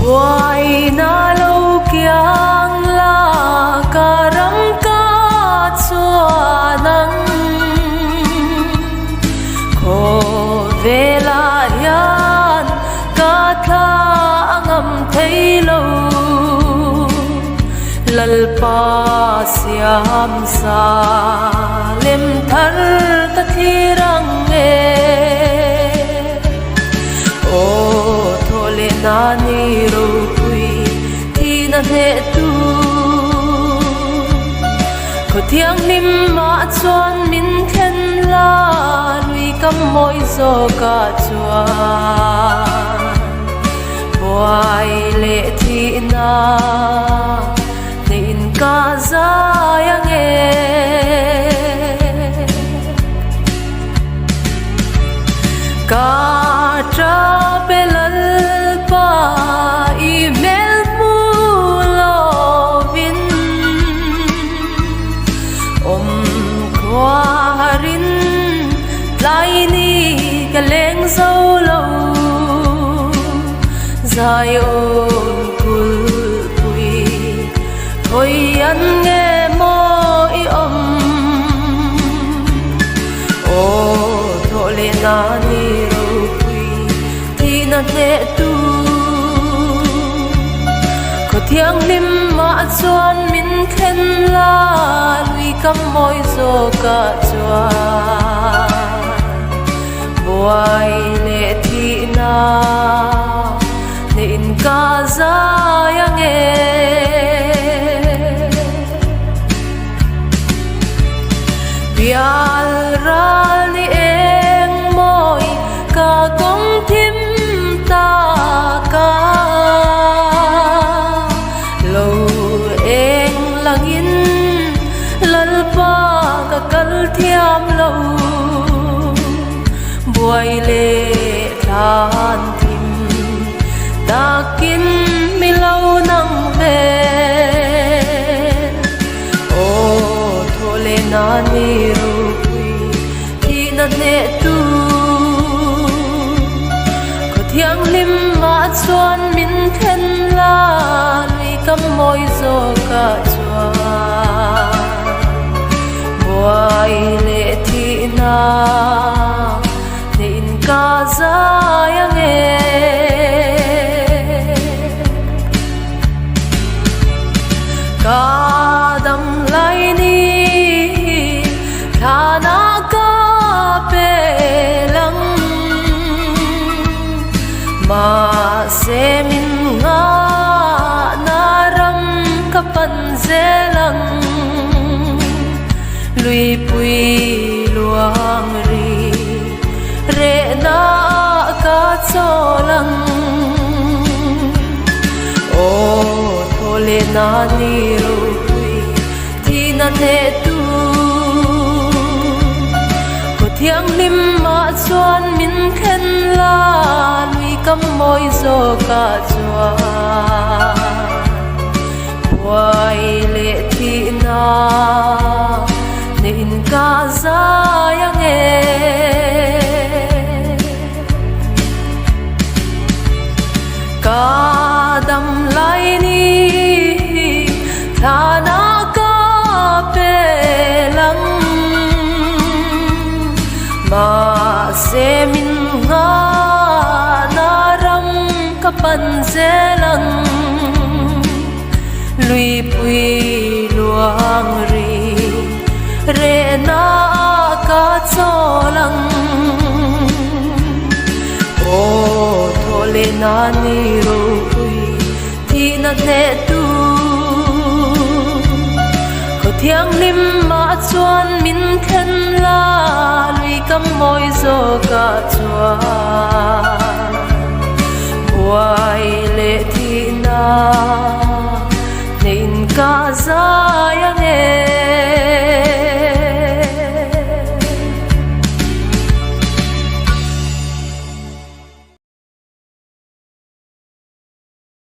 Buai na lâu kiang la karam ka chua nang ko vela yan ka tha ngam thấy lâu lalpa siam sa lem thar ta thirang e o thole nani ro pui thi na he tu ko thiang nim ma chuan min khen la lui kam moi zo ka chuan buai le thi na in ka za yang e ka tra belal pa email mu lovin kwa harin lai ni kaleng zo lo zai on kul ôi anh nghe môi ô thôi lên nani rồi quy thì na thế tu có thiang lim mà chuan min khen la lui kam môi zo ka chuan buai le thi na nên ka za yang e bial rani eng moi ka kong thim ta ka lo eng langin lalpa ka kal thiam lo buai le than thim takin mi lo nang ve o thole nani ro pui thi na ne tu ko thiang lim ma chuan min khen la lui kam moi zo ka chuan buai le thi na in ka za yang e ka dam lai ni thana ka pe lang ma se min nga naram ka pan zelang lui pui luang ri re na ka cholang o thole nani ro pui thi na the tu ko thiang lim ma chuan min khen la lui kam moi zo ka chuan buai le thi na nên ka za yang e ka dam lai ni thana ka pe lang ma se min nga naram ka pan zelang lui pui luang ri re na ka cholang o thole nani ro pui thi na the tu ko thiang lim ma chuan min khen la lui kam moi zo ka chuan buai le thi na nên ka za